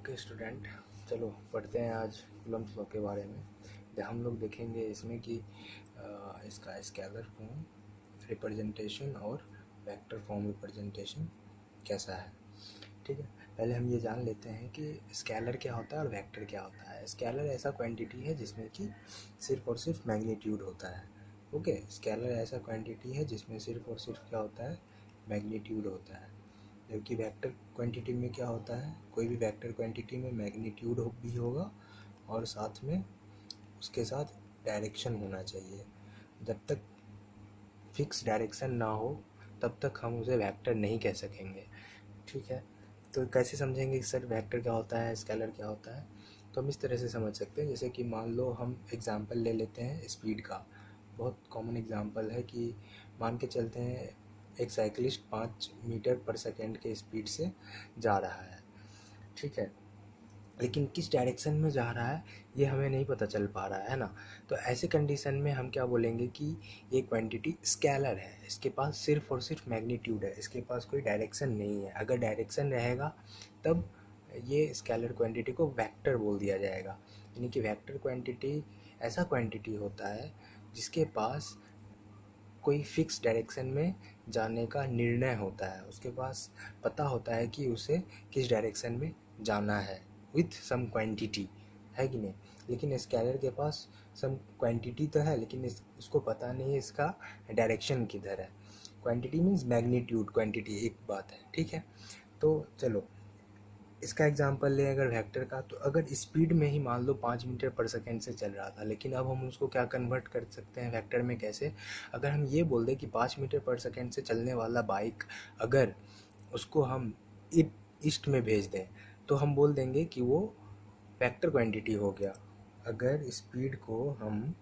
Okay student, चलो पढ़ते हैं आज कूलम्ब्स लॉ के बारे में। हम लोग देखेंगे इसमें कि इसका स्केलर फॉर्म रिप्रेजेंटेशन और वेक्टर फॉर्म रिप्रेजेंटेशन कैसा है। ठीक है, पहले हम ये जान लेते हैं कि स्केलर क्या होता है और वेक्टर क्या होता है। स्केलर ऐसा क्वांटिटी है जिसमें कि सिर्फ और सिर्फ मैग्नीट्यूड होता है। ओके, स्केलर ऐसा क्वांटिटी है जिसमें सिर्फ और सिर्फ क्या होता है, मैग्नीट्यूड होता है। जबकि वेक्टर क्वांटिटी में क्या होता है, कोई भी वेक्टर क्वांटिटी में मैग्नीट्यूड भी होगा और साथ में उसके साथ डायरेक्शन होना चाहिए। जब तक फिक्स डायरेक्शन ना हो तब तक हम उसे वेक्टर नहीं कह सकेंगे। ठीक है, तो कैसे समझेंगे कि सर वेक्टर क्या होता है, स्केलर क्या होता है। तो हम इस तरह से समझ सकते हैं, जैसे कि मान लो हम एग्जांपल ले लेते हैं स्पीड का। बहुत कॉमन एग्जांपल है कि मान के चलते हैं एक साइकिलिस्ट 5 मीटर पर सेकेंड के स्पीड से जा रहा है। ठीक है, लेकिन किस डायरेक्शन में जा रहा है ये हमें नहीं पता चल पा रहा है ना। तो ऐसे कंडीशन में हम क्या बोलेंगे कि ये क्वांटिटी स्केलर है, इसके पास सिर्फ और सिर्फ मैग्नीट्यूड है, इसके पास कोई डायरेक्शन नहीं है। अगर डायरेक्शन रहेगा तब ये स्केलर क्वांटिटी को वेक्टर बोल दिया जाएगा। यानी कि वेक्टर क्वांटिटी ऐसा क्वांटिटी होता है जिसके पास कोई फिक्स डायरेक्शन में जाने का निर्णय होता है, उसके पास पता होता है कि उसे किस डायरेक्शन में जाना है विथ सम क्वांटिटी, है कि नहीं। लेकिन स्केलर के पास सम क्वांटिटी तो है लेकिन उसको पता नहीं है इसका डायरेक्शन किधर है। क्वांटिटी मीन्स मैग्नीट्यूड, क्वांटिटी एक बात है। ठीक है, तो चलो इसका एग्जांपल लें अगर वेक्टर का, तो अगर स्पीड में ही मान लो 5 मीटर पर सेकेंड से चल रहा था, लेकिन अब हम उसको क्या कन्वर्ट कर सकते हैं वेक्टर में, कैसे। अगर हम ये बोल दें कि 5 मीटर पर सेकेंड से चलने वाला बाइक, अगर उसको हम ईस्ट में भेज दें तो हम बोल देंगे कि वो वेक्टर क्वांटिटी हो गया। अगर स्पीड को हम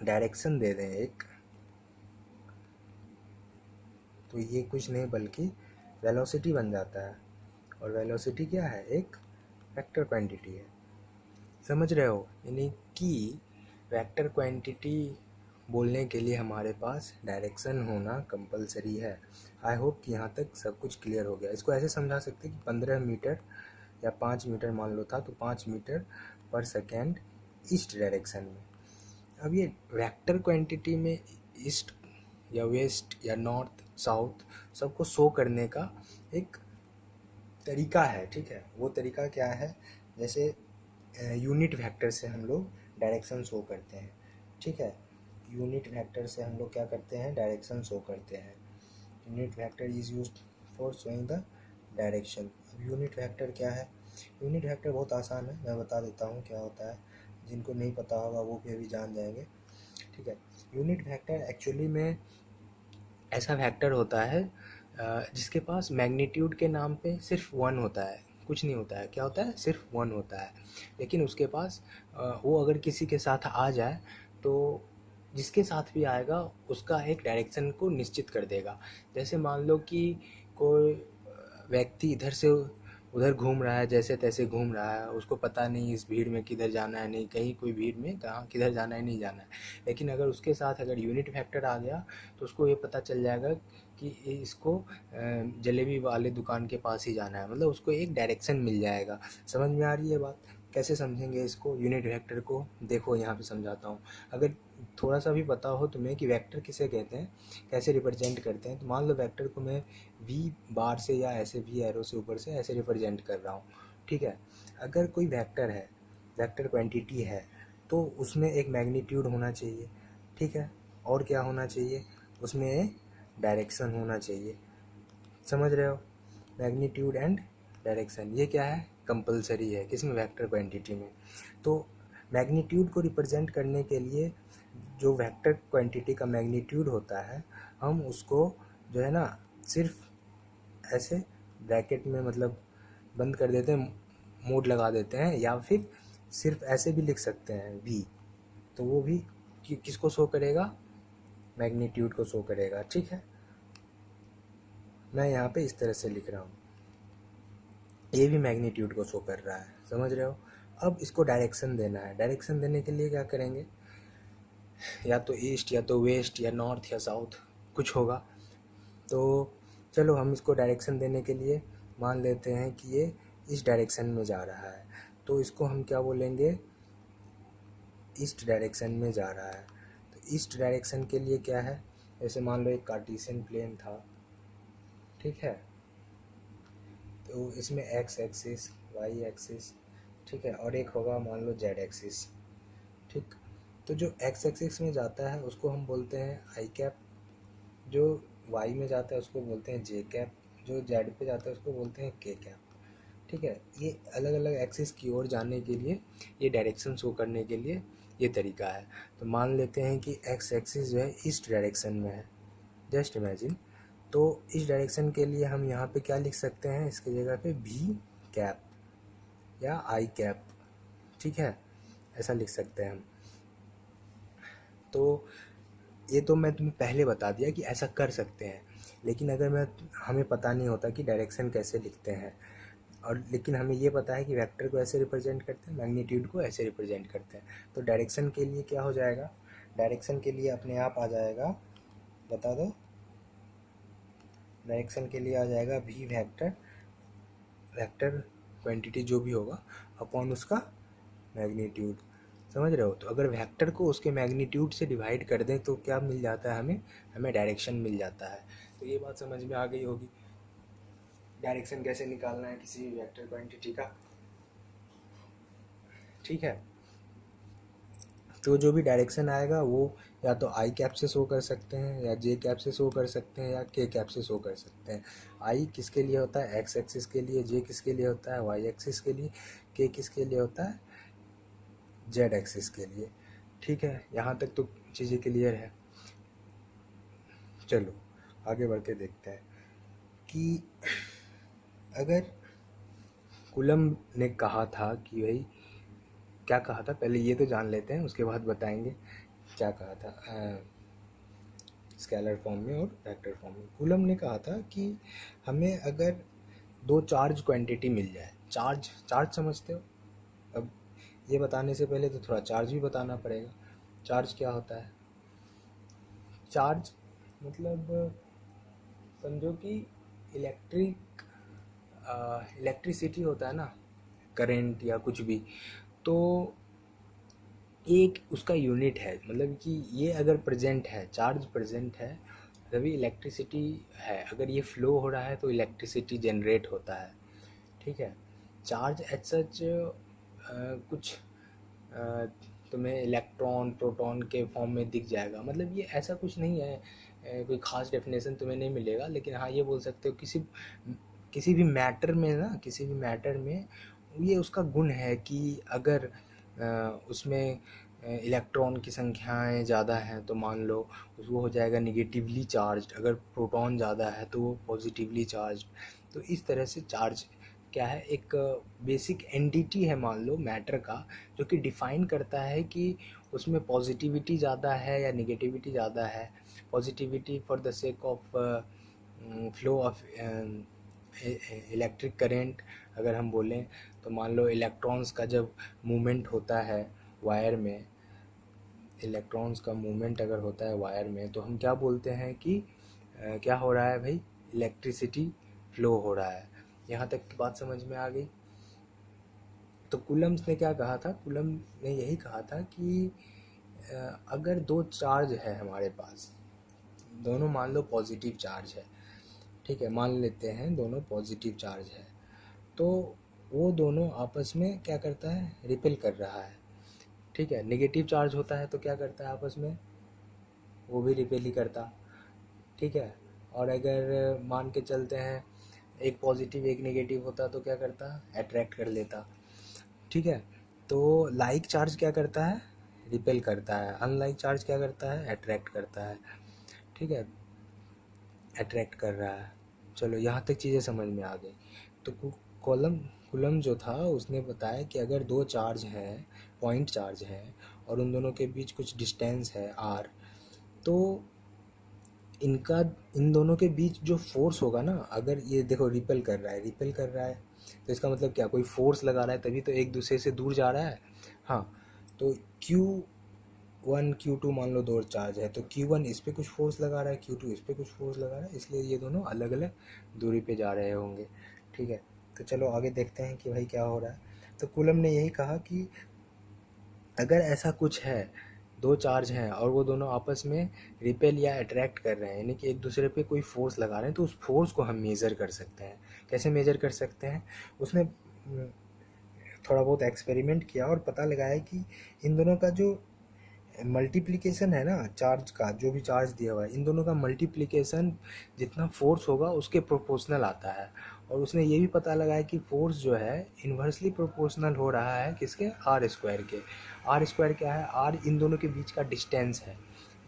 डायरेक्शन दे दें एक, तो ये कुछ नहीं बल्कि वेलोसिटी बन जाता है। और वेलोसिटी क्या है, एक वेक्टर क्वांटिटी है। समझ रहे हो, यानी कि वेक्टर क्वांटिटी बोलने के लिए हमारे पास डायरेक्शन होना कंपलसरी है। आई होप कि यहाँ तक सब कुछ क्लियर हो गया। इसको ऐसे समझा सकते हैं कि 15 मीटर या 5 मीटर मान लो था, तो 5 मीटर पर सेकेंड ईस्ट डायरेक्शन में। अब ये वेक्टर क्वांटिटी में ईस्ट या वेस्ट या नॉर्थ साउथ सबको शो करने का एक तरीका है। ठीक है, वो तरीका क्या है, जैसे यूनिट वेक्टर से हम लोग डायरेक्शन शो करते हैं। ठीक है, यूनिट वेक्टर से हम लोग क्या करते हैं, डायरेक्शन शो करते हैं। Unit vector is used for showing the direction. अब यूनिट वेक्टर क्या है, यूनिट वेक्टर बहुत आसान है, मैं बता देता हूँ क्या होता है, जिनको नहीं पता होगा वो भी अभी जान जाएंगे। ठीक है, यूनिट वेक्टर एक्चुअली में ऐसा वेक्टर होता है जिसके पास मैग्नीट्यूड के नाम पे सिर्फ 1 होता है, कुछ नहीं होता है। क्या होता है, सिर्फ 1 होता है। लेकिन उसके पास वो अगर किसी के साथ आ जाए तो जिसके साथ भी आएगा उसका एक डायरेक्शन को निश्चित कर देगा। जैसे मान लो कि कोई व्यक्ति इधर से उधर घूम रहा है, जैसे तैसे घूम रहा है, उसको पता नहीं इस भीड़ में किधर जाना है, नहीं कहीं कोई भीड़ में कहाँ किधर जाना है, नहीं जाना है। लेकिन अगर उसके साथ अगर यूनिट फैक्टर आ गया तो उसको ये पता चल जाएगा कि इसको जलेबी वाले दुकान के पास ही जाना है, मतलब उसको एक डायरेक्शन मिल जाएगा। समझ में आ रही है बात। कैसे समझेंगे इसको यूनिट वेक्टर को, देखो यहाँ पे समझाता हूँ। अगर थोड़ा सा भी पता हो तुम्हें कि वेक्टर किसे कहते हैं, कैसे रिप्रेजेंट करते हैं, तो मान लो वेक्टर को मैं वी बार से या ऐसे वी एरो से ऊपर से ऐसे रिप्रेजेंट कर रहा हूँ। ठीक है, अगर कोई वेक्टर है, वेक्टर क्वांटिटी है, तो उसमें एक मैग्नीट्यूड होना चाहिए। ठीक है, और क्या होना चाहिए, उसमें डायरेक्शन होना चाहिए। समझ रहे हो, मैग्नीट्यूड एंड डायरेक्शन ये क्या है, कंपलसरी है किसमें, वेक्टर क्वांटिटी में। तो मैग्नीट्यूड को रिप्रेजेंट करने के लिए जो वेक्टर क्वांटिटी का मैग्नीट्यूड होता है, हम उसको जो है ना सिर्फ ऐसे ब्रैकेट में मतलब बंद कर देते हैं, मोड लगा देते हैं, या फिर सिर्फ ऐसे भी लिख सकते हैं v। तो वो भी किसको शो करेगा, मैग्नीट्यूड को शो करेगा। ठीक है, मैं यहाँ पे इस तरह से लिख रहा हूँ, ये भी मैग्नीट्यूड को शो कर रहा है। समझ रहे हो। अब इसको डायरेक्शन देना है, डायरेक्शन देने के लिए क्या करेंगे, या तो ईस्ट या तो वेस्ट या नॉर्थ या साउथ कुछ होगा। तो चलो हम इसको डायरेक्शन देने के लिए मान लेते हैं कि ये इस डायरेक्शन में जा रहा है, तो इसको हम क्या बोलेंगे, ईस्ट डायरेक्शन में जा रहा है। तो ईस्ट डायरेक्शन के लिए क्या है, जैसे मान लो एक कार्टेशियन प्लेन था, ठीक है, तो इसमें एक्स एक्सिस, वाई एक्सिस, ठीक है, और एक होगा मान लो जेड एक्सिस, ठीक। तो जो एक्स एक्सिस में जाता है उसको हम बोलते हैं आई कैप, जो वाई में जाता है उसको बोलते हैं जे कैप, जो जेड पे जाता है उसको बोलते हैं के कैप, ठीक है। ये अलग अलग एक्सिस की ओर जाने के लिए, ये डायरेक्शन शो करने के लिए ये तरीका है। तो मान लेते हैं कि एक्स एक्सिस जो है ईस्ट डायरेक्शन में है, जस्ट इमेजिन। तो इस डायरेक्शन के लिए हम यहाँ पे क्या लिख सकते हैं, इसकी जगह पे भी कैप या आई कैप, ठीक है, ऐसा लिख सकते हैं हम। तो ये तो मैं तुम्हें पहले बता दिया कि ऐसा कर सकते हैं, लेकिन अगर हमें पता नहीं होता कि डायरेक्शन कैसे लिखते हैं, और लेकिन हमें ये पता है कि वेक्टर को ऐसे रिप्रेजेंट करते हैं, मैग्नीट्यूड को ऐसे रिप्रेजेंट करते हैं, तो डायरेक्शन के लिए क्या हो जाएगा, डायरेक्शन के लिए अपने आप आ जाएगा, बता दो, डायरेक्शन के लिए आ जाएगा भी वेक्टर, वेक्टर क्वांटिटी जो भी होगा अपॉन उसका मैग्नीट्यूड, समझ रहे हो। तो अगर वेक्टर को उसके मैग्नीट्यूड से डिवाइड कर दें तो क्या मिल जाता है हमें, हमें डायरेक्शन मिल जाता है। तो ये बात समझ में आ गई होगी, डायरेक्शन कैसे निकालना है किसी भी वेक्टर क्वांटिटी का, ठीक है। तो जो भी डायरेक्शन आएगा वो या तो आई कैप से शो कर सकते हैं, या जे कैप से शो कर सकते हैं, या के कैप से शो कर सकते हैं। आई किसके लिए होता है, एक्स एक्सिस के लिए, जे किसके लिए होता है, वाई एक्सिस के लिए, के किसके लिए होता है, जेड एक्सिस के लिए, ठीक है। यहाँ तक तो चीज़ें क्लियर है। चलो आगे बढ़ के देखते हैं कि अगर कूलम ने कहा था कि भाई, क्या कहा था पहले ये तो जान लेते हैं, उसके बाद बताएंगे क्या कहा था स्केलर फॉर्म में और वेक्टर फॉर्म में। कूलम ने कहा था कि हमें अगर दो चार्ज क्वांटिटी मिल जाए, चार्ज, चार्ज समझते हो, अब ये बताने से पहले तो थोड़ा चार्ज भी बताना पड़ेगा। चार्ज क्या होता है, चार्ज मतलब समझो कि इलेक्ट्रिक इलेक्ट्रिसिटी होता है ना, करंट या कुछ भी, तो एक उसका यूनिट है, मतलब कि ये अगर प्रेजेंट है, चार्ज प्रेजेंट है तभी इलेक्ट्रिसिटी है, अगर ये फ्लो हो रहा है तो इलेक्ट्रिसिटी जनरेट होता है, ठीक है। चार्ज एज सच कुछ तुम्हें इलेक्ट्रॉन प्रोटॉन के फॉर्म में दिख जाएगा, मतलब ये ऐसा कुछ नहीं है, कोई ख़ास डेफिनेशन तुम्हें नहीं मिलेगा, लेकिन हाँ ये बोल सकते हो किसी भी मैटर में ना, किसी भी मैटर में ये उसका गुण है कि अगर उसमें इलेक्ट्रॉन की संख्याएं ज़्यादा हैं तो मान लो वो हो जाएगा निगेटिवली चार्ज, अगर प्रोटॉन ज़्यादा है तो वो पॉजिटिवली चार्ज। तो इस तरह से चार्ज क्या है, एक बेसिक एंटिटी है मान लो मैटर का, जो कि डिफ़ाइन करता है कि उसमें पॉजिटिविटी ज़्यादा है या निगेटिविटी ज़्यादा है। Positivity for the sake of flow of electric current अगर हम बोलें, तो मान लो इलेक्ट्रॉन्स का जब मूवमेंट होता है वायर में, इलेक्ट्रॉन्स का मूवमेंट अगर होता है वायर में, तो हम क्या बोलते हैं कि क्या हो रहा है भाई, इलेक्ट्रिसिटी फ्लो हो रहा है। यहाँ तक की बात समझ में आ गई। तो कूलम्स ने क्या कहा था, कूलम ने यही कहा था कि अगर दो चार्ज है हमारे पास, दोनों मान लो पॉजिटिव चार्ज है, ठीक है, मान लेते हैं दोनों पॉजिटिव चार्ज है, तो वो दोनों आपस में क्या करता है, रिपेल कर रहा है, ठीक है। नेगेटिव चार्ज होता है तो क्या करता है आपस में, वो भी रिपेल ही करता, ठीक है। और अगर मान के चलते हैं एक पॉजिटिव एक नेगेटिव होता तो क्या करता, अट्रैक्ट कर लेता, ठीक है। तो लाइक चार्ज क्या करता है, रिपेल करता है, अनलाइक चार्ज क्या करता है, अट्रैक्ट करता है, ठीक है, अट्रैक्ट कर रहा है। चलो यहाँ तक चीज़ें समझ में आ गई। तो कॉलम कूलम जो था उसने बताया कि अगर दो चार्ज हैं, पॉइंट चार्ज है, और उन दोनों के बीच कुछ डिस्टेंस है आर, तो इनका, इन दोनों के बीच जो फोर्स होगा ना, अगर ये देखो रिपेल कर रहा है, रिपेल कर रहा है, तो इसका मतलब क्या, कोई फोर्स लगा रहा है तभी तो एक दूसरे से दूर जा रहा है। हाँ, तो Q1 Q2 मान लो दो चार्ज है, तो Q1 इस पर कुछ फोर्स लगा रहा है, Q2 इस पर कुछ फोर्स लगा रहा है, इसलिए ये दोनों अलग अलग दूरी पे जा रहे होंगे, ठीक है। तो चलो आगे देखते हैं कि भाई क्या हो रहा है। तो कूलम ने यही कहा कि अगर ऐसा कुछ है, दो चार्ज हैं और वो दोनों आपस में रिपेल या अट्रैक्ट कर रहे हैं, यानी कि एक दूसरे पे कोई फोर्स लगा रहे हैं, तो उस फोर्स को हम मेज़र कर सकते हैं। कैसे मेज़र कर सकते हैं? उसने थोड़ा बहुत एक्सपेरिमेंट किया और पता लगाया कि इन दोनों का जो मल्टीप्लिकेशन है ना, चार्ज का, जो भी चार्ज दिया हुआ है, इन दोनों का मल्टीप्लिकेशन जितना फोर्स होगा उसके प्रोपोर्शनल आता है। और उसने ये भी पता लगाया कि फोर्स जो है इन्वर्सली प्रोपोर्शनल हो रहा है किसके? आर स्क्वायर के। आर स्क्वायर क्या है? आर इन दोनों के बीच का डिस्टेंस है,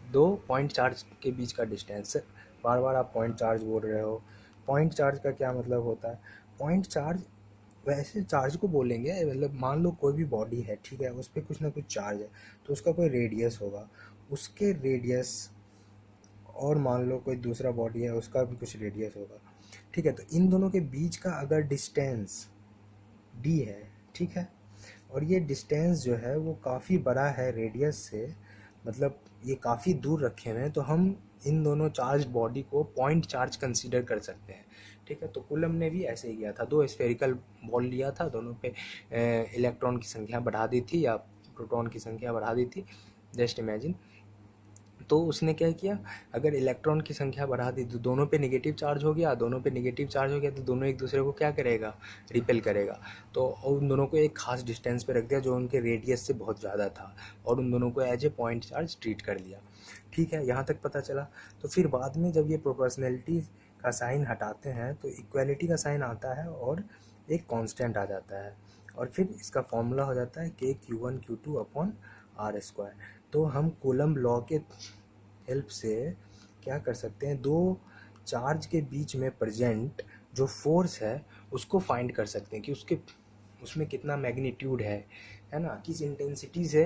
दो पॉइंट चार्ज के बीच का डिस्टेंस। बार बार आप पॉइंट चार्ज बोल रहे हो। पॉइंट चार्ज का क्या मतलब होता है? पॉइंट चार्ज वैसे चार्ज को बोलेंगे, मतलब मान लो कोई भी बॉडी है, ठीक है, उस पर कुछ ना कुछ चार्ज है, तो उसका कोई रेडियस होगा, उसके रेडियस, और मान लो कोई दूसरा बॉडी है उसका भी कुछ रेडियस होगा, ठीक है। तो इन दोनों के बीच का अगर डिस्टेंस डी है, ठीक है, और ये डिस्टेंस जो है वो काफ़ी बड़ा है रेडियस से, मतलब ये काफ़ी दूर रखे हुए हैं, तो हम इन दोनों चार्ज बॉडी को पॉइंट चार्ज कंसीडर कर सकते हैं, ठीक है। तो कूलम ने भी ऐसे ही किया था, दो स्फेरिकल बॉल लिया था, दोनों पे इलेक्ट्रॉन की संख्या बढ़ा दी थी या प्रोटॉन की संख्या बढ़ा दी थी, जस्ट इमेजिन। तो उसने क्या किया, अगर इलेक्ट्रॉन की संख्या बढ़ा दी तो दोनों पे नेगेटिव चार्ज हो गया, दोनों पे नेगेटिव चार्ज हो गया तो दोनों एक दूसरे को क्या करेगा? रिपेल करेगा। तो उन दोनों को एक खास डिस्टेंस पे रख दिया जो उनके रेडियस से बहुत ज़्यादा था, और उन दोनों को as a point charge treat कर लिया, ठीक है। यहाँ तक पता चला। तो फिर बाद में जब ये प्रोपोर्शनैलिटी का साइन हटाते हैं तो इक्वालिटी का साइन आता है और एक कांस्टेंट आ जाता है, और फिर इसका फॉर्मूला हो जाता है के Q1 Q2 upon are square. तो हम कूलम लॉ के हेल्प से क्या कर सकते हैं, दो चार्ज के बीच में प्रेजेंट जो फोर्स है उसको फाइंड कर सकते हैं कि उसमें कितना मैग्नीट्यूड है ना, किस इंटेंसिटी से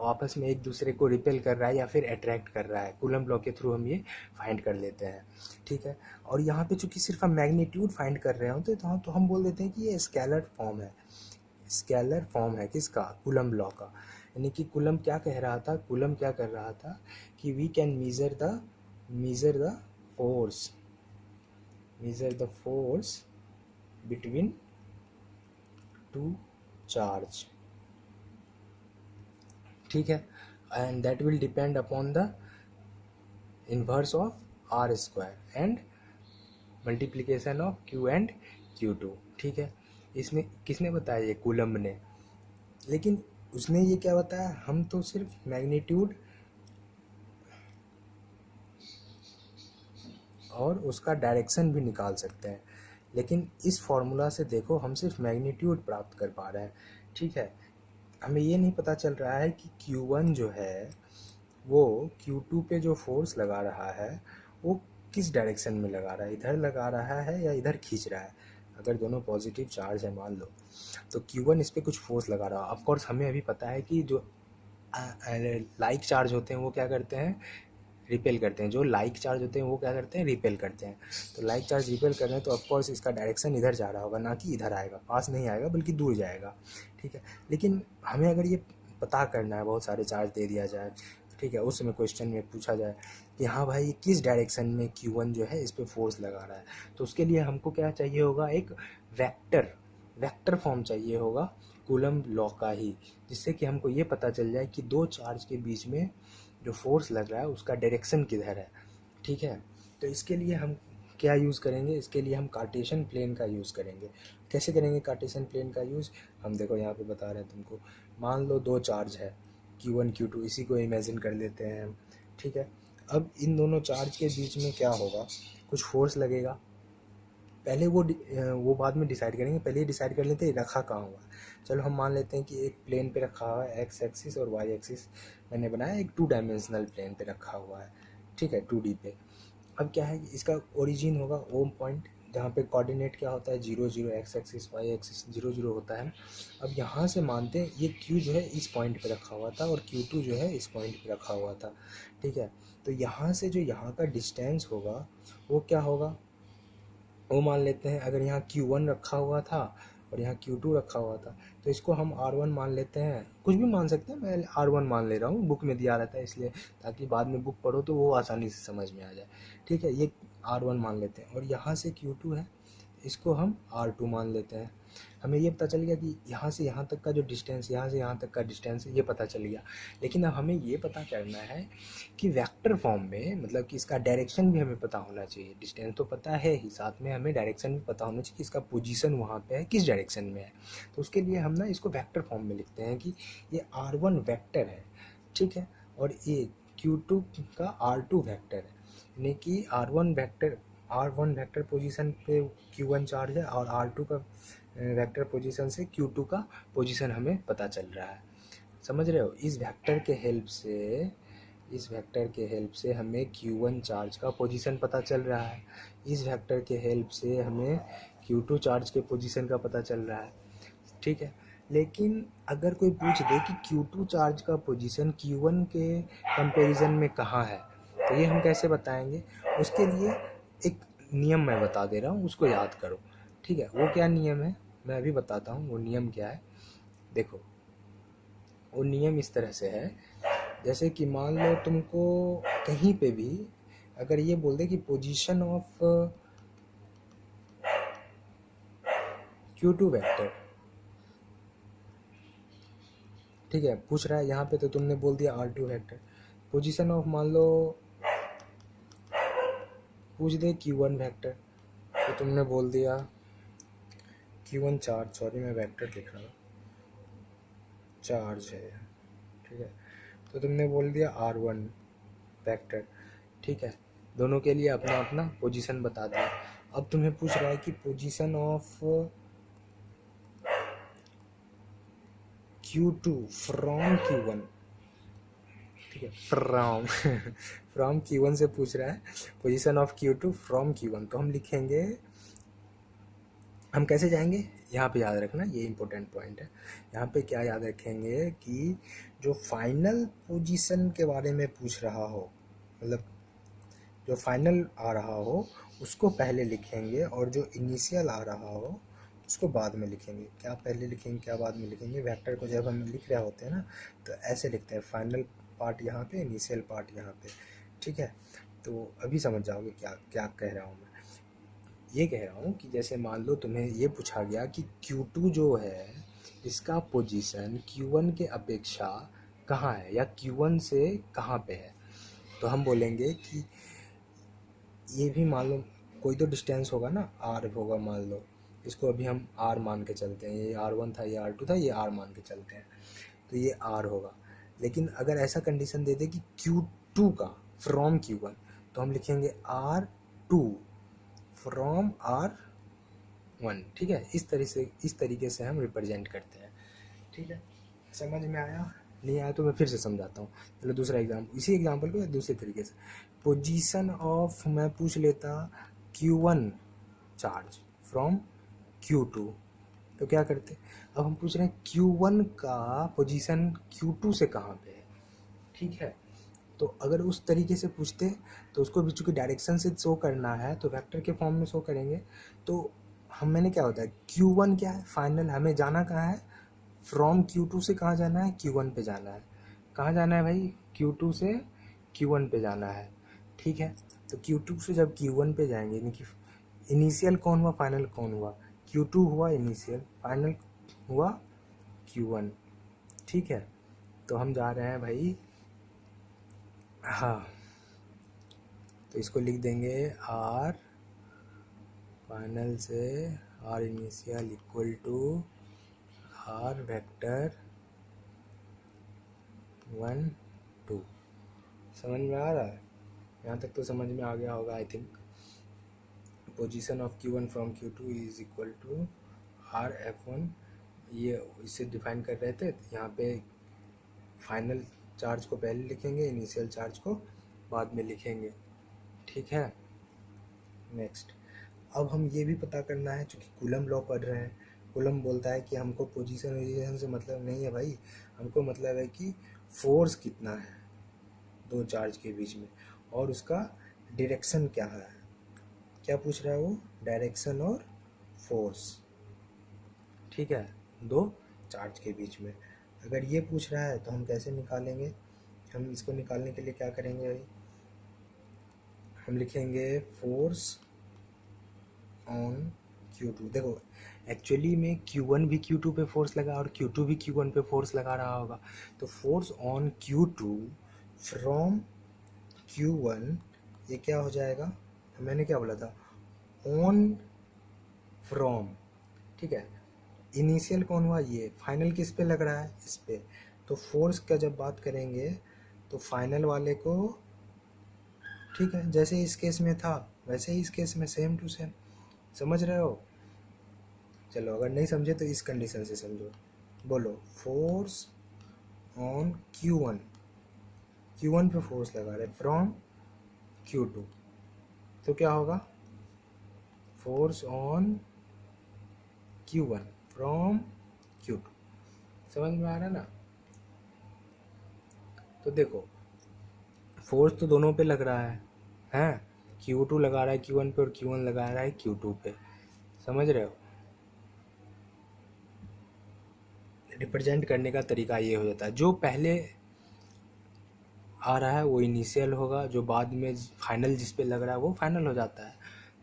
आपस में एक दूसरे को रिपेल कर रहा है या फिर अट्रैक्ट कर रहा है। कूलम लॉ के थ्रू हम ये फाइंड कर लेते हैं, ठीक है। और यहाँ पे चूंकि सिर्फ हम मैग्नीट्यूड फाइंड कर रहे होते तो हम बोल देते हैं कि ये स्केलर फॉर्म है, स्केलर फॉर्म है किसका? कूलम लॉ का। यानी कि कूलम क्या कह रहा था, कूलम क्या कर रहा था कि we can measure the force, measure the force between two charge, ठीक है, and that will depend upon the inverse of r square and multiplication of q and q2, ठीक है। इसमें किसने बताया? ये कूलम ने। लेकिन उसने ये क्या बताया, हम तो सिर्फ मैग्नीट्यूड और उसका डायरेक्शन भी निकाल सकते हैं, लेकिन इस फॉर्मूला से देखो हम सिर्फ मैग्नीट्यूड प्राप्त कर पा रहे हैं, ठीक है। हमें ये नहीं पता चल रहा है कि Q1 जो है वो Q2 पे जो फोर्स लगा रहा है वो किस डायरेक्शन में लगा रहा है, इधर लगा रहा है या इधर खींच रहा है। अगर दोनों पॉजिटिव चार्ज है मान लो, तो Q1 इस पर कुछ फोर्स लगा रहा है। ऑफकोर्स हमें अभी पता है कि जो लाइक चार्ज होते हैं वो क्या करते हैं? रिपेल करते हैं। जो लाइक चार्ज होते हैं वो क्या करते हैं? रिपेल करते हैं। तो लाइक चार्ज रिपेल कर रहे हैं तो ऑफकोर्स इसका डायरेक्शन इधर जा रहा होगा, ना कि इधर आएगा, पास नहीं आएगा बल्कि दूर जाएगा, ठीक है। लेकिन हमें अगर ये पता करना है, बहुत सारे चार्ज दे दिया जाए, ठीक है, उस समय क्वेश्चन में पूछा जाए कि हाँ भाई किस डायरेक्शन में Q1 जो है इस पर फोर्स लगा रहा है, तो उसके लिए हमको क्या चाहिए होगा? एक वेक्टर फॉर्म चाहिए होगा कूलम लॉ का ही, जिससे कि हमको ये पता चल जाए कि दो चार्ज के बीच में जो फोर्स लग रहा है उसका डायरेक्शन किधर है, ठीक है। तो इसके लिए हम क्या यूज़ करेंगे? इसके लिए हम कार्टेशियन प्लेन का यूज़ करेंगे। कैसे करेंगे कार्टेशियन प्लेन का यूज़? हम देखो यहाँ पे बता रहे हैं तुमको। मान लो दो चार्ज है Q1 Q2, इसी को इमेजिन कर लेते हैं हम, ठीक है। अब इन दोनों चार्ज के बीच में क्या होगा? कुछ फोर्स लगेगा। पहले वो बाद में डिसाइड करेंगे, पहले ही डिसाइड कर लेते हैं रखा कहाँ हुआ है। चलो हम मान लेते हैं कि एक प्लेन पे रखा हुआ है, एक्स एक्सिस और वाई एक्सिस मैंने बनाया, एक 2 डायमेंशनल प्लेन पे रखा हुआ है, ठीक है, 2D पे। अब क्या है, इसका ओरिजिन होगा ओ पॉइंट, जहाँ पे कोऑर्डिनेट क्या होता है 0 0, एक्स एक्सिस वाई एक्सिस 0 0 होता है ना। अब यहाँ से मानते हैं ये Q जो है इस पॉइंट पे रखा हुआ था और Q2 जो है इस पॉइंट पे रखा हुआ था, ठीक है। तो यहाँ से जो यहाँ का डिस्टेंस होगा वो क्या होगा, वो मान लेते हैं। अगर यहाँ Q1 रखा हुआ था और यहाँ Q2 रखा हुआ था तो इसको हम R1 मान लेते हैं, कुछ भी मान सकते हैं, मैं R1 मान ले रहा हूँ, बुक में दिया रहता है इसलिए, ताकि बाद में बुक पढ़ो तो वो आसानी से समझ में आ जाए, ठीक है। ये R1 मान लेते हैं और यहाँ से Q2 है, इसको हम R2 मान लेते हैं। हमें ये पता चल गया कि यहाँ से यहाँ तक का जो डिस्टेंस, यहाँ से यहाँ तक का डिस्टेंस, ये पता चल गया। लेकिन अब हमें ये पता करना है कि वेक्टर फॉर्म में, मतलब कि इसका डायरेक्शन भी हमें पता होना चाहिए। डिस्टेंस तो पता है ही, साथ में हमें डायरेक्शन भी पता होना चाहिए कि इसका पोजीशन वहाँ पे है, किस डायरेक्शन में है। तो उसके लिए हम ना इसको वेक्टर फॉर्म में लिखते हैं कि ये R1 वेक्टर है, ठीक है, और ये Q2 का R2 वेक्टर है। यानी कि R1 वेक्टर पोजीशन पे Q1 चार्ज है, और R2 का वेक्टर पोजीशन से Q2 का पोजीशन हमें पता चल रहा है। समझ रहे हो? इस वेक्टर के हेल्प से हमें Q1 चार्ज का पोजीशन पता चल रहा है। इस वेक्टर के हेल्प से हमें Q2 चार्ज के पोजीशन का पता चल रहा है, ठीक है। लेकिन अगर कोई पूछ दे कि Q2 चार्ज का पोजीशन Q1 के कंपैरिजन में कहाँ है, तो ये हम कैसे बताएंगे? उसके लिए एक नियम मैं बता दे रहा हूँ, उसको याद करो, ठीक है। वो क्या नियम है मैं अभी बताता हूँ। वो नियम क्या है, देखो। वो नियम इस तरह से है, जैसे कि मान लो तुमको कहीं पे भी अगर ये बोल दे कि पोजीशन ऑफ Q2 वेक्टर, ठीक है, पूछ रहा है यहाँ पे, तो तुमने बोल दिया R2 वेक्टर। पोजीशन ऑफ मान लो पूछ दे Q1 वेक्टर, तो तुमने बोल दिया Q1 चार्ज, सॉरी मैं वेक्टर लिख रहा हूँ, चार्ज है, ठीक है, तो तुमने बोल दिया R1 वेक्टर, ठीक है। दोनों के लिए अपना अपना पोजीशन बता दिया। अब तुम्हें पूछ रहा है कि position of Q2 from Q1, ठीक है, फ्रॉम Q1 से पूछ रहा है position of Q2 from Q1, तो हम लिखेंगे, हम कैसे जाएंगे यहाँ पे याद रखना, ये इंपॉर्टेंट पॉइंट है। यहाँ पे क्या याद रखेंगे कि जो फाइनल पोजीशन के बारे में पूछ रहा हो, मतलब जो फाइनल आ रहा हो उसको पहले लिखेंगे, और जो इनिशियल आ रहा हो उसको बाद में लिखेंगे। क्या पहले लिखेंगे क्या बाद में लिखेंगे? वेक्टर को जब हम लिख रहे होते हैं ना, तो ऐसे लिखते हैं, फाइनल पार्ट यहाँ पे, इनिशियल पार्ट यहाँ पे, ठीक है। तो अभी समझ जाओगे क्या क्या कह रहा हूँ मैं। ये कह रहा हूँ कि जैसे मान लो तुम्हें ये पूछा गया कि Q2 जो है इसका पोजीशन Q1 के अपेक्षा कहाँ है, या Q1 से कहाँ पे है, तो हम बोलेंगे कि ये भी मान लो कोई तो डिस्टेंस होगा ना, R होगा मान लो, इसको अभी हम R मान के चलते हैं, ये R1 था, ये R2 था, ये R मान के चलते हैं, तो ये R होगा। लेकिन अगर ऐसा कंडीशन दे दे कि Q2 का फ्रॉम Q1, तो हम लिखेंगे R2 फ्रॉम R1, ठीक है। इस तरीके से हम रिप्रेजेंट करते हैं, ठीक है। समझ में आया? नहीं आया तो मैं फिर से समझाता हूँ। चलो दूसरा एग्जाम्पल, इसी एग्जाम्पल को दूसरे तरीके से, पोजीशन ऑफ मैं पूछ लेता Q1 चार्ज फ्रॉम Q2, तो क्या करते, अब हम पूछ रहे हैं Q1 का पोजीशन Q2 से कहाँ पे है, ठीक है। तो अगर उस तरीके से पूछते तो उसको भी चूँकि डायरेक्शन से शो करना है तो वेक्टर के फॉर्म में शो करेंगे। तो हम मैंने क्या होता है, Q1 क्या है फाइनल, हमें जाना कहाँ है, फ्रॉम Q2 से कहाँ जाना है, Q1 पे जाना है। कहाँ जाना है भाई, Q2 से Q1 पे जाना है, ठीक है। तो Q2 से जब Q1 पे जाएंगे, यानी कि इनिशियल कौन हुआ फाइनल कौन हुआ, Q2 हुआ इनिशियल, फाइनल हुआ Q1, ठीक है। तो हम जा रहे हैं भाई, हाँ, तो इसको लिख देंगे R फाइनल से R initial equal to R vector 1 2। समझ में आ रहा है? यहाँ तक तो समझ में आ गया होगा I think. Position of Q1 from Q2 is equal to R F1, ये इससे डिफाइन कर रहे थे। यहाँ पे फाइनल चार्ज को पहले लिखेंगे, इनिशियल चार्ज को बाद में लिखेंगे, ठीक है। नेक्स्ट, अब हम ये भी पता करना है, चूँकि कूलम लॉ पढ़ रहे हैं, कूलम बोलता है कि हमको पोजीशन से मतलब नहीं है भाई, हमको मतलब है कि फोर्स कितना है दो चार्ज के बीच में, और उसका डायरेक्शन क्या है। क्या पूछ रहा है वो, डायरेक्शन और फोर्स, ठीक है, दो चार्ज के बीच में। अगर ये पूछ रहा है तो हम कैसे निकालेंगे, हम इसको निकालने के लिए क्या करेंगे भाई, हम लिखेंगे फोर्स ऑन Q2 देखो, एक्चुअली में Q1 भी Q2 पे फोर्स लगा और Q2 भी Q1 पे फोर्स लगा रहा होगा, तो force on Q2 from Q1 ये क्या हो जाएगा, मैंने क्या बोला था, ऑन फ्रॉम, ठीक है। इनिशियल कौन हुआ, ये फाइनल किस पे लग रहा है, इस पे। तो फोर्स का जब बात करेंगे तो फाइनल वाले को, ठीक है, जैसे इस केस में था वैसे ही इस केस में सेम टू सेम, समझ रहे हो। चलो अगर नहीं समझे तो इस कंडीशन से समझो, बोलो फोर्स ऑन Q1, Q1 पे फोर्स लगा रहे फ्रॉम Q2, तो क्या होगा, force on Q1 from Q2, समझ में आ रहा है ना। तो देखो फोर्स तो दोनों पे लग रहा है, हैं, Q2 लगा रहा है Q1 पे और Q1 लगा रहा है Q2 पे, समझ रहे हो। रिप्रेजेंट करने का तरीका ये हो जाता है, जो पहले आ रहा है वो इनिशियल होगा, जो बाद में फाइनल जिस पे लग रहा है वो फाइनल हो जाता है।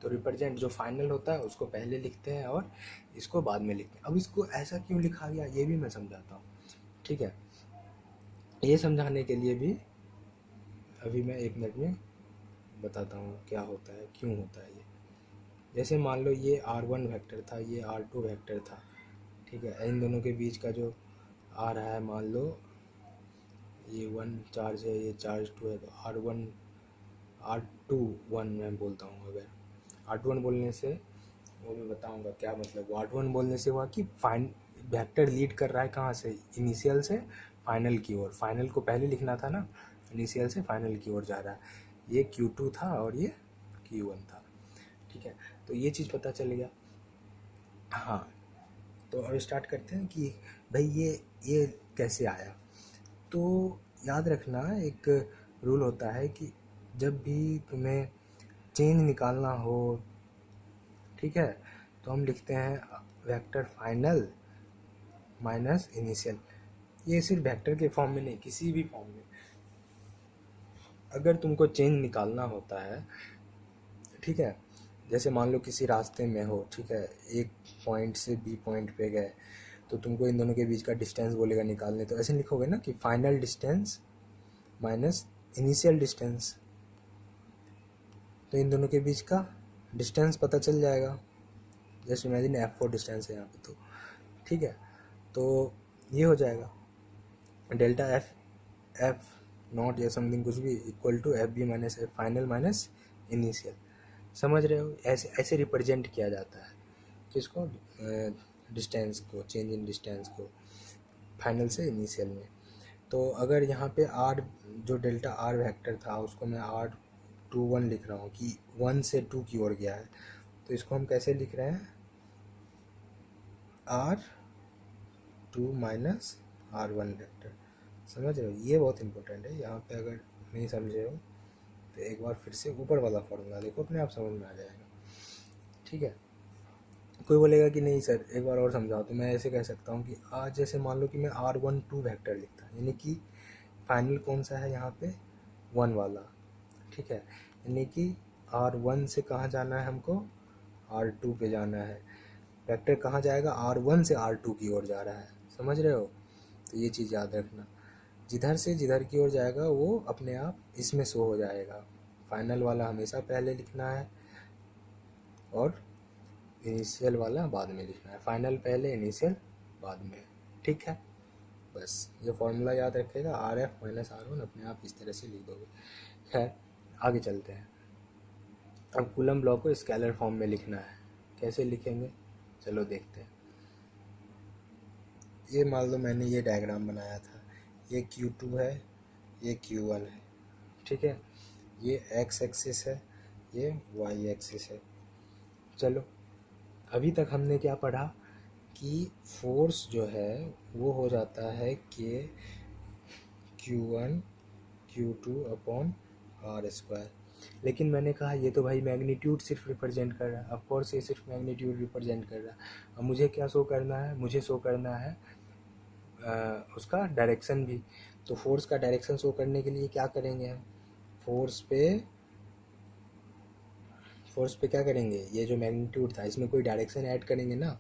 तो रिप्रेजेंट जो फाइनल होता है उसको पहले लिखते हैं और इसको बाद में लिखते हैं। अब इसको ऐसा क्यों लिखा गया ये भी मैं समझाता हूँ, ठीक है। ये समझाने के लिए भी अभी मैं 1 मिनट में बताता हूँ क्या होता है, क्यों होता है ये। जैसे मान लो ये R1 वेक्टर था, ये R2 वेक्टर था, ठीक है। इन दोनों के बीच का जो आ रहा है, मान लो ये 1 चार्ज है, ये चार्ज 2 है, तो R1 मैं बोलता हूँ। अगर R1 बोलने से, वो मैं बताऊँगा क्या मतलब, R1 बोलने से हुआ कि फाइन वेक्टर लीड कर रहा है कहाँ से, इनिशियल से फाइनल की ओर। फाइनल को पहले लिखना था ना, इनिशियल से फाइनल की ओर जा रहा है। ये Q2 था और ये Q1 था, ठीक है। तो ये चीज़ पता चल गया। हाँ, तो अब स्टार्ट करते हैं कि भाई ये कैसे आया। तो याद रखना, एक रूल होता है कि जब भी तुम्हें चेंज निकालना हो, ठीक है, तो हम लिखते हैं वेक्टर फाइनल माइनस इनिशियल। ये सिर्फ वेक्टर के फॉर्म में नहीं, किसी भी फॉर्म में अगर तुमको चेंज निकालना होता है, ठीक है। जैसे मान लो किसी रास्ते में हो, ठीक है, एक पॉइंट से बी पॉइंट पे गए, तो तुमको इन दोनों के बीच का डिस्टेंस बोलेगा निकालने, तो ऐसे लिखोगे ना कि final distance minus initial distance, तो इन दोनों के बीच का डिस्टेंस पता चल जाएगा। जस्ट इमेजिन F4 डिस्टेंस है यहाँ पे, तो ठीक है, तो ये हो जाएगा डेल्टा एफ नॉट या समथिंग कुछ भी equal to F B minus F final minus initial. समझ रहे हो, ऐसे ऐसे रिप्रेजेंट किया जाता है किसको, डिस्टेंस को, चेंज इन डिस्टेंस को फाइनल से इनिशियल में। तो अगर यहाँ पे आर, जो डेल्टा आर वेक्टर था उसको मैं R21 लिख रहा हूँ कि 1 से 2 की ओर गया है, तो इसको हम कैसे लिख रहे हैं, R2 माइनस R1 वेक्टर। समझ रहे हो, ये बहुत इंपॉर्टेंट है। यहाँ पे अगर नहीं समझे हो तो एक बार फिर से ऊपर वाला फॉर्मूला देखो, अपने आप समझ में आ जाएगा, ठीक है। कोई बोलेगा कि नहीं सर एक बार और समझाओ, तो मैं ऐसे कह सकता हूँ कि आज जैसे मान लो कि मैं R12 वेक्टर लिखता, यानी कि फाइनल कौन सा है यहाँ पे, 1 वाला, ठीक है। यानी कि R1 से कहाँ जाना है हमको, R2 पे जाना है। वेक्टर कहाँ जाएगा, R1 से R2 की ओर जा रहा है, समझ रहे हो। तो ये चीज़ याद रखना, जिधर से जिधर की ओर जाएगा वो अपने आप इसमें शो हो जाएगा। फाइनल वाला हमेशा पहले लिखना है और इनिशियल वाला बाद में लिखना है, फाइनल पहले इनिशियल बाद में, ठीक है। बस ये फॉर्मूला याद रखेगा, RF माइनस R1 अपने आप इस तरह से लिख दोगे। खैर आगे चलते हैं। अब कूलम लॉ को स्केलर फॉर्म में लिखना है, कैसे लिखेंगे चलो देखते हैं। ये मान लो मैंने ये डायग्राम बनाया था, ये Q2 है, ये Q1 है, ठीक है। ये x एक्सिस है, ये y एक्सिस है। चलो अभी तक हमने क्या पढ़ा कि फोर्स जो है वो हो जाता है कि Q1 Q2 upon are square. लेकिन मैंने कहा ये तो भाई मैग्नीट्यूड सिर्फ रिप्रेजेंट कर रहा है, ऑफ कोर्स ये सिर्फ मैग्नीट्यूड रिप्रेजेंट कर रहा है। अब मुझे क्या शो करना है, मुझे शो करना है उसका डायरेक्शन भी। तो फोर्स का डायरेक्शन शो करने के लिए क्या करेंगे हम, फोर्स पे फोर्स पे क्या करेंगे, ये जो मैग्नीट्यूड था इसमें कोई डायरेक्शन ऐड करेंगे ना,